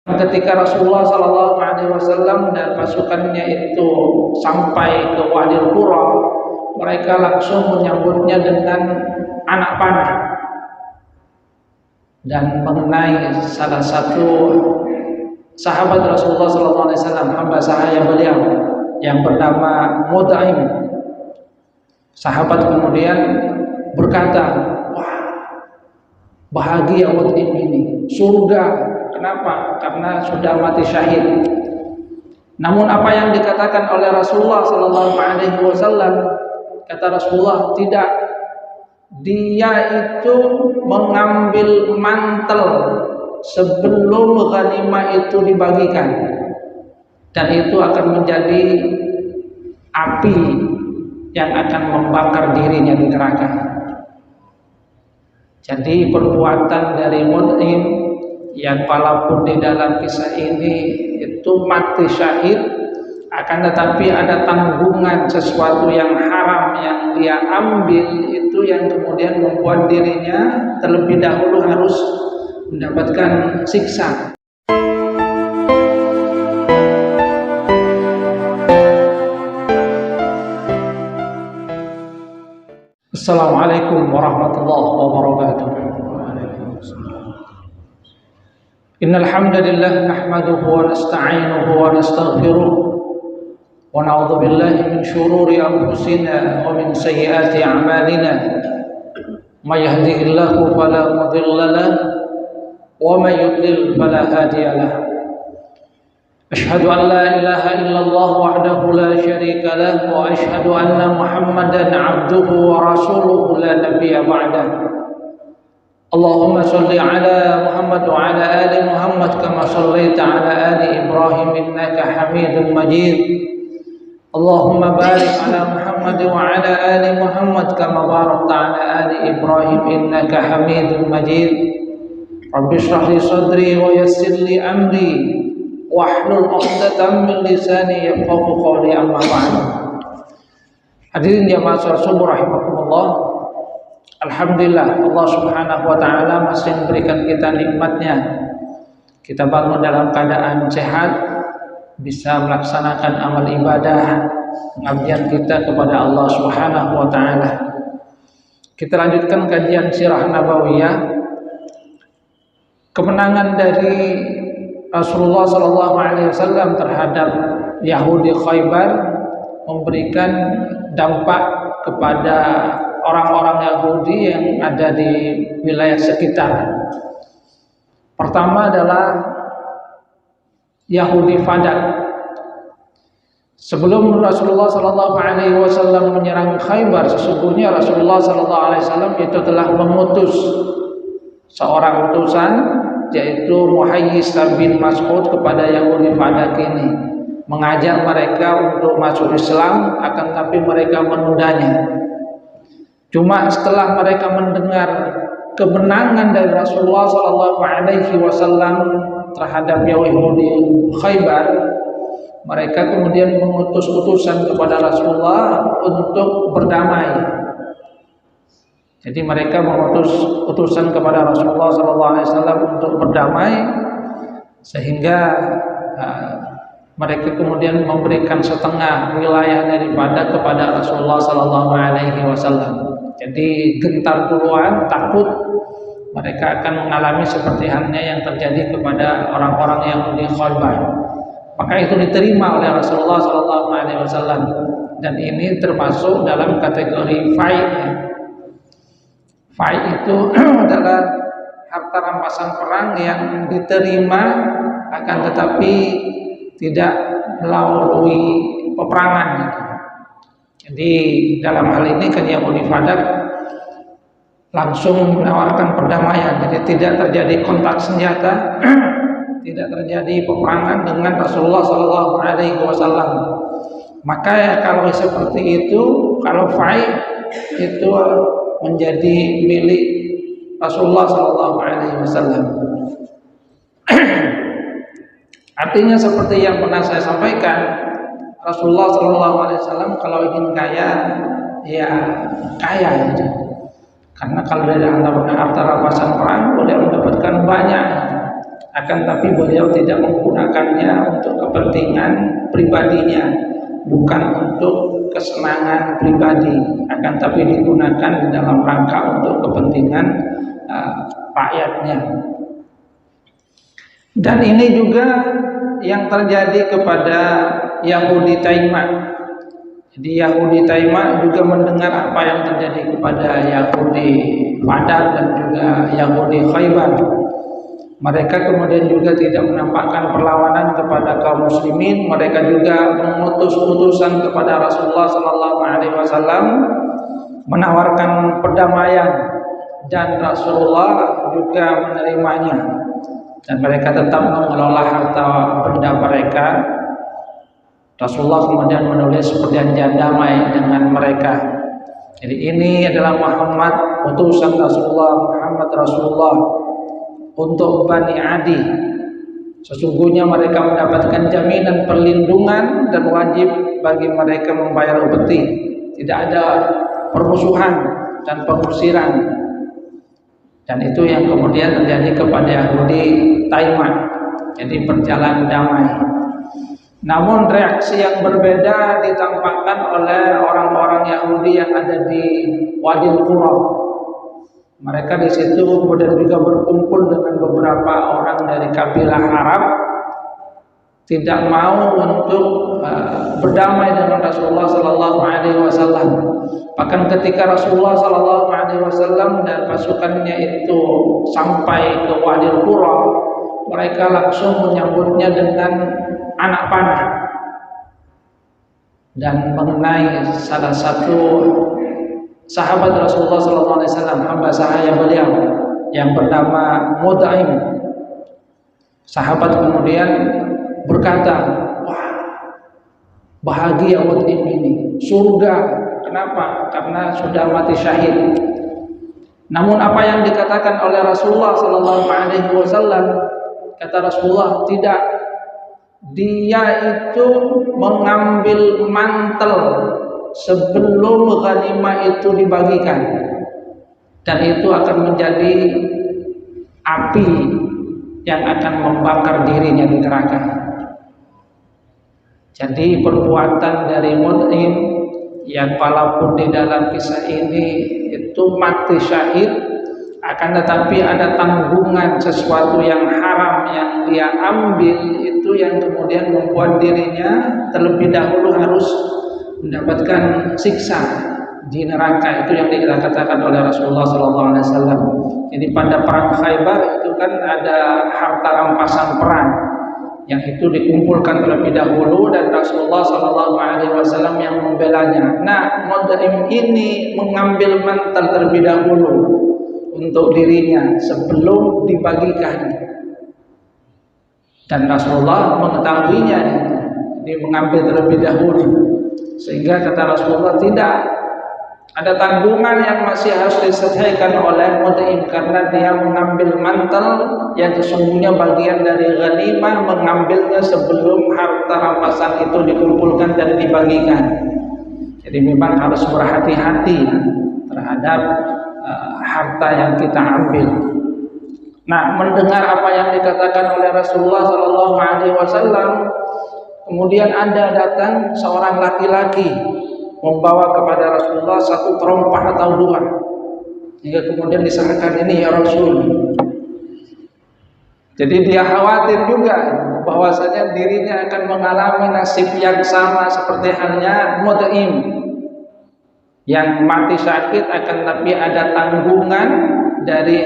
Ketika Rasulullah Sallallahu Alaihi Wasallam dan pasukannya itu sampai ke Wadil Qura, mereka langsung menyambutnya dengan anak panah. Dan mengenai salah satu sahabat Rasulullah Sallallahu Alaihi Wasallam, hamba sahaya beliau yang bernama Mut'im, sahabat kemudian berkata, wah, bahagia Mut'im ini, surga. Kenapa? Karena sudah mati syahid. Namun apa yang dikatakan oleh Rasulullah Sallallahu Alaihi Wasallam, kata Rasulullah, tidak, dia itu mengambil mantel sebelum ghanimah itu dibagikan, dan itu akan menjadi api yang akan membakar dirinya di neraka. Jadi perbuatan dari Mut'im yang walaupun di dalam kisah ini itu mati syahid, akan tetapi ada tanggungan sesuatu yang haram yang dia ambil, itu yang kemudian membuat dirinya terlebih dahulu harus mendapatkan siksa. Assalamualaikum warahmatullahi wabarakatuh. Innal hamdalillah nahmaduhu wa nasta'inuhu wa nastaghfiruh wa na'udzu billahi min shururi anfusina wa min sayyiati a'malina. May yahdihillahu fala mudilla lahu wa may yudlil fala hadiya lahu. Ashhadu an la ilaha illallah wahdahu la syarika lahu wa ashhadu anna Muhammadan 'abduhu wa rasuluhu la nabiyya ba'dahu. Allahumma salli ala Muhammad wa ala ali Muhammad kama sallaita ala ali Ibrahim innaka Hamidum Majid. Allahumma barik ala Muhammad wa ala ali Muhammad kama barakta ala ali Ibrahim innaka Hamidum Majid. Rabbi shrah li sadri wa yassir li amri wahlul 'uqdatam min lisani yafqahu qawli, amma ba'du. Hadirin jamaah subuh rahimakumullah. Alhamdulillah, Allah Subhanahu wa ta'ala masih memberikan kita nikmatnya. Kita bangun dalam keadaan sehat, bisa melaksanakan amal ibadah, pengabdian kita kepada Allah Subhanahu wa ta'ala. Kita lanjutkan kajian sirah nabawiyah. Kemenangan dari Rasulullah Sallallahu Alaihi Wasallam terhadap Yahudi Khaybar memberikan dampak kepada orang-orang Yahudi yang ada di wilayah sekitar. Pertama adalah Yahudi Fadak. Sebelum Rasulullah Sallallahu Alaihi Wasallam menyerang Khaybar, sesungguhnya Rasulullah Sallallahu Alaihi Wasallam itu telah mengutus seorang utusan, yaitu Muhayyis bin Mas'ud, kepada Yahudi Fadak ini, mengajak mereka untuk masuk Islam, akan tapi mereka menundanya. Cuma setelah mereka mendengar kemenangan dari Rasulullah Sallallahu Alaihi Wasallam terhadap Yahudi Khaybar, mereka kemudian mengutus utusan kepada Rasulullah untuk berdamai. Jadi mereka mengutus utusan kepada Rasulullah Sallallahu Alaihi Wasallam untuk berdamai, sehingga mereka kemudian memberikan setengah wilayah daripada kepada Rasulullah Sallallahu Alaihi Wasallam. Jadi gentar puluhan, takut mereka akan mengalami seperti halnya yang terjadi kepada orang-orang yang di Khaybar. Maka itu diterima oleh Rasulullah Sallallahu Alaihi Wasallam, dan ini termasuk dalam kategori fai'. Fai' itu adalah harta rampasan perang yang diterima, akan tetapi tidak melalui peperangan. Jadi dalam hal ini kan Yahudi Fadak langsung menawarkan perdamaian. Jadi tidak terjadi kontak senjata, tidak terjadi peperangan dengan Rasulullah Sallallahu Alaihi Wasallam. Maka kalau seperti itu, kalau fai' itu menjadi milik Rasulullah Sallallahu Alaihi Wasallam. Artinya seperti yang pernah saya sampaikan, Rasulullah Sallallahu Alaihi Wasallam kalau ingin kaya, ya kaya aja. Karena kalau dari harta rampasan perang boleh mendapatkan banyak. akan tapi beliau tidak menggunakannya untuk kepentingan pribadinya, bukan untuk kesenangan pribadi, akan tapi digunakan di dalam rangka untuk kepentingan rakyatnya. Dan ini juga yang terjadi kepada Yahudi Taima. Jadi Yahudi Taima juga mendengar apa yang terjadi kepada Yahudi Badar dan juga Yahudi Khaybar. Mereka kemudian juga tidak menampakkan perlawanan kepada kaum muslimin. Mereka juga mengutus utusan kepada Rasulullah SAW menawarkan perdamaian, dan Rasulullah juga menerimanya. Dan mereka tetap mengelola harta benda mereka. Rasulullah kemudian menulis perjanjian damai dengan mereka. Jadi ini adalah Muhammad, utusan Rasulullah untuk Bani Adi. Sesungguhnya mereka mendapatkan jaminan perlindungan dan wajib bagi mereka membayar upeti. Tidak ada permusuhan dan pengusiran. Dan itu yang kemudian terjadi kepada Yahudi Taima. Jadi berjalan damai. Namun reaksi yang berbeda ditampakkan oleh orang-orang Yahudi yang ada di Wadil Qura. Mereka di situ kemudian juga berkumpul dengan beberapa orang dari kabilah Arab, tidak mau untuk berdamai dengan Rasulullah SAW. Bahkan ketika Rasulullah SAW dan pasukannya itu sampai ke Wadil Qura, mereka langsung menyambutnya dengan anak panah. Dan mengenai salah satu sahabat Rasulullah SAW, hamba sahaya beliau yang bernama Mut'im, sahabat kemudian berkata, wah, bahagia Mut'im ini, surga. Kenapa? Karena sudah mati syahid. Namun apa yang dikatakan oleh Rasulullah SAW, kata Rasulullah, tidak. Dia itu mengambil mantel sebelum ghanimah itu dibagikan, dan itu akan menjadi api yang akan membakar dirinya di neraka. Jadi perbuatan dari Mut'im yang walaupun di dalam kisah ini itu mati syahid, akan tetapi ada tanggungan sesuatu yang haram yang dia ambil, itu yang kemudian membuat dirinya terlebih dahulu harus mendapatkan siksa di neraka. Itu yang dikatakan oleh Rasulullah SAW. Jadi pada perang Khaybar itu kan ada harta rampasan perang yang itu dikumpulkan terlebih dahulu, dan Rasulullah SAW yang membelanya. Nah, Mut'im ini mengambil mantel terlebih dahulu untuk dirinya sebelum dibagikan, dan Rasulullah mengetahuinya, dia mengambil terlebih dahulu, sehingga kata Rasulullah tidak ada tanggungan yang masih harus diselesaikan oleh Mut'im, karena dia mengambil mantel yang sesungguhnya bagian dari ghanimah, mengambilnya sebelum harta rampasan itu dikumpulkan dan dibagikan. Jadi memang harus berhati-hati terhadap harta yang kita ambil. Nah, mendengar apa yang dikatakan oleh Rasulullah SAW, kemudian ada datang seorang laki-laki membawa kepada Rasulullah satu terompah atau dua, hingga kemudian disangkakan, ini ya Rasul. Jadi dia khawatir juga bahwasanya dirinya akan mengalami nasib yang sama seperti halnya Mut'im yang mati sakit, akan tapi ada tanggungan dari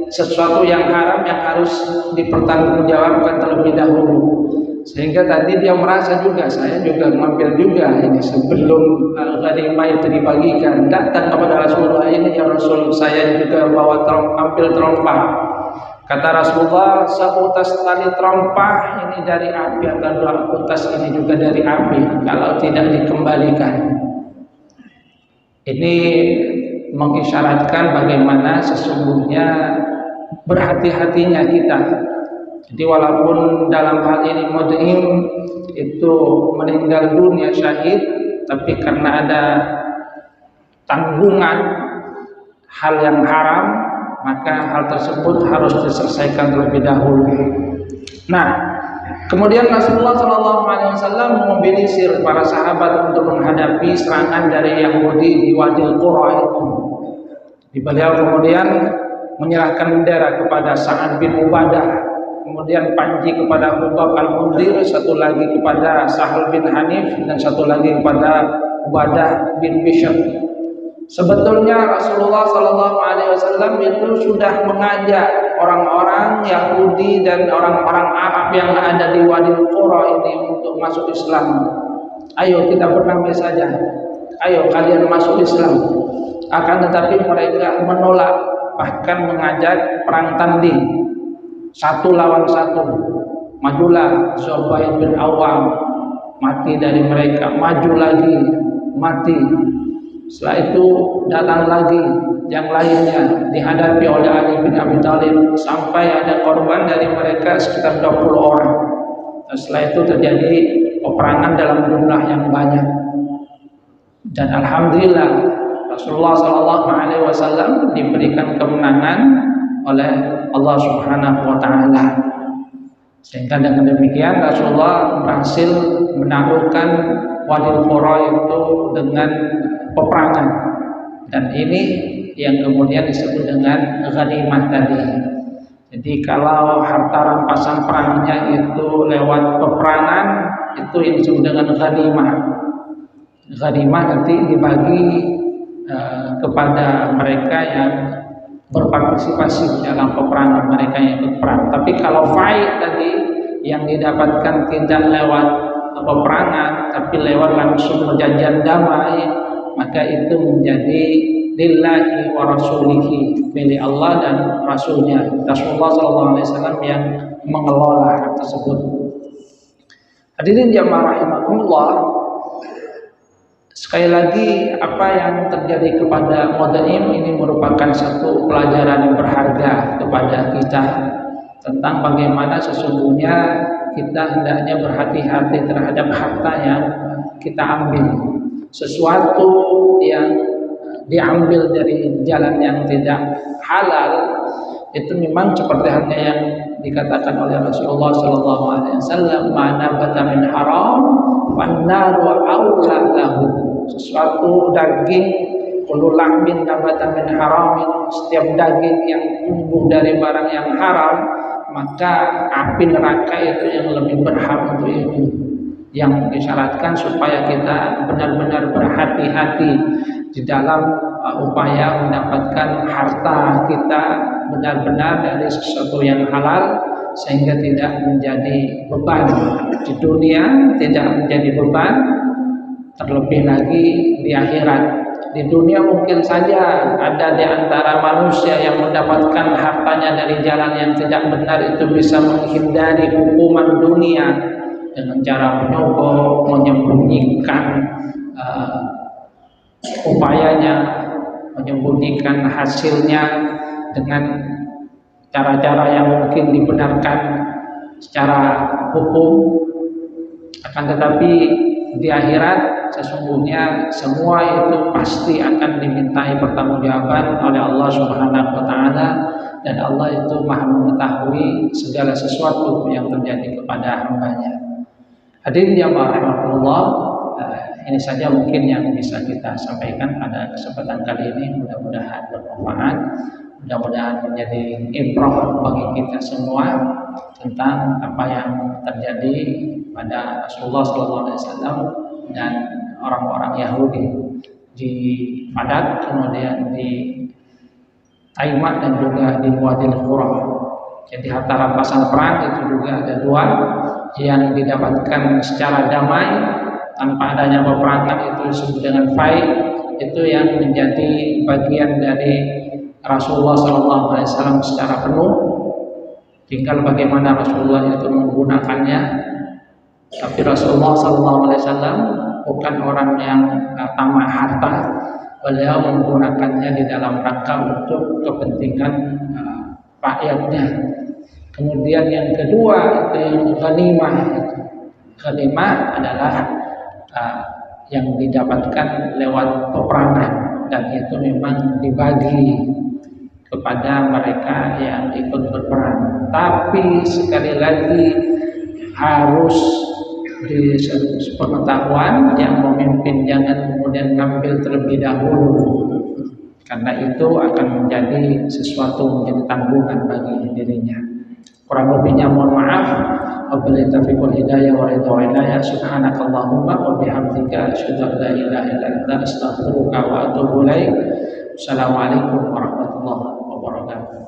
sesuatu yang haram yang harus dipertanggungjawabkan terlebih dahulu. Sehingga tadi dia merasa juga, saya juga mengambil juga ini sebelum ghanimah itu dibagikan. Datang kepada Rasulullah, ini ya Rasul, saya juga bawa ambil terompah. Kata Rasulullah, seutas tali terompah ini dari api, atau dua utas ini juga dari api kalau tidak dikembalikan. Ini mengisyaratkan bagaimana sesungguhnya berhati-hatinya kita. Jadi walaupun dalam hal ini Mut'im itu meninggal dunia syahid, tapi karena ada tanggungan hal yang haram, maka hal tersebut harus diselesaikan terlebih dahulu. Nah, kemudian Rasulullah SAW memobilisir para sahabat untuk menghadapi serangan dari Yahudi di Wadil Qura itu. Beliau kemudian menyerahkan bendera kepada Sa'ad bin Ubadah, kemudian panji kepada Hubab al-Mundhir, satu lagi kepada Sahal bin Hanif, dan satu lagi kepada Ubadah bin Bishr. Sebetulnya Rasulullah SAW itu sudah mengajak orang-orang Yahudi dan orang-orang Arab yang ada di Wadi Qura ini untuk masuk Islam. Ayo kita berdamai saja. Ayo kalian masuk Islam. Akan tetapi mereka menolak, bahkan mengajak perang tanding. Satu lawan satu. Majulah Zubair bin Awam, mati dari mereka. Maju lagi, mati. Setelah itu datang lagi yang lainnya, dihadapi oleh Ali bin Abi Thalib, sampai ada korban dari mereka sekitar 20 orang. Dan setelah itu terjadi peperangan dalam jumlah yang banyak. Dan alhamdulillah Rasulullah SAW diberikan kemenangan oleh Allah Subhanahu wa taala. Sehingga dengan demikian Rasulullah berhasil menaklukkan Wadil Qura itu dengan peperangan, dan ini yang kemudian disebut dengan ghanimah tadi. Jadi kalau harta rampasan perangnya itu lewat peperangan, itu yang disebut dengan ghanimah. Ghanimah nanti dibagi kepada mereka yang berpartisipasi dalam peperangan, mereka yang ikut perang. Tapi kalau faid tadi yang didapatkan tidak lewat peperangan, tapi lewat langsung perjanjian damai, maka itu menjadi lillahi wa rasulihi, milik Allah dan Rasulnya. Rasulullah SAW yang mengelola hal tersebut. Hadirin jamaah rahimakumullah, sekali lagi apa yang terjadi kepada Mut'im ini merupakan satu pelajaran yang berharga kepada kita tentang bagaimana sesungguhnya kita hendaknya berhati-hati terhadap harta yang kita ambil. Sesuatu yang diambil dari jalan yang tidak halal itu memang seperti halnya yang dikatakan oleh Rasulullah SAW, "Mana bata min haram, wannaru aula lahu." Sesuatu daging, kullu lahmin nabata min haramin, setiap daging yang tumbuh dari barang yang haram, maka api neraka itu yang lebih berhak untuk itu. Yang disyaratkan supaya kita benar-benar berhati-hati di dalam upaya mendapatkan harta kita benar-benar dari sesuatu yang halal, sehingga tidak menjadi beban di dunia, tidak menjadi beban terlebih lagi di akhirat. Di dunia mungkin saja ada di antara manusia yang mendapatkan hartanya dari jalan yang tidak benar, itu bisa menghindari hukuman dunia dengan cara menyogok, menyembunyikan upayanya, menyembunyikan hasilnya dengan cara-cara yang mungkin dibenarkan secara hukum. Akan tetapi di akhirat sesungguhnya semua itu pasti akan dimintai pertanggungjawaban oleh Allah Subhanahu wa taala, dan Allah itu Maha mengetahui segala sesuatu yang terjadi kepada hamba-Nya. Hadirin jamaah rahimakumullah, ini saja mungkin yang bisa kita sampaikan pada kesempatan kali ini. Mudah-mudahan bermanfaat, mudah-mudahan menjadi ibrah bagi kita semua tentang apa yang terjadi pada Rasulullah SAW dan orang-orang Yahudi di Fadak, kemudian di Taimah, dan juga di Wadil Qura. Jadi harta rampasan perang itu juga ada dua, yang didapatkan secara damai tanpa adanya peperangan, itu disebut dengan faid. Itu yang menjadi bagian dari Rasulullah SAW secara penuh. Tinggal bagaimana Rasulullah itu menggunakannya. Tapi Rasulullah SAW bukan orang yang tamak harta. Beliau menggunakannya di dalam rangka untuk kepentingan rakyatnya. Kemudian yang kedua itu yang ghanimah. Ghanimah adalah yang didapatkan lewat peperangan, dan itu memang dibagi. kepada mereka yang ikut berperan. Tapi sekali lagi harus di pengetahuan yang memimpin jangan kemudian ngambil terlebih dahulu, karena itu akan menjadi sesuatu menjadi tanggungan bagi dirinya. Kurang lebihnya mohon maaf. Wabillahi taufiq wal hidayah wa ridha wa inayah. Subhanakallahumma wa bihamdika asyhadu an la ilaha illa anta astaghfiruka wa atubu ilaik. Assalamualaikum warahmatullahi wabarakatuh.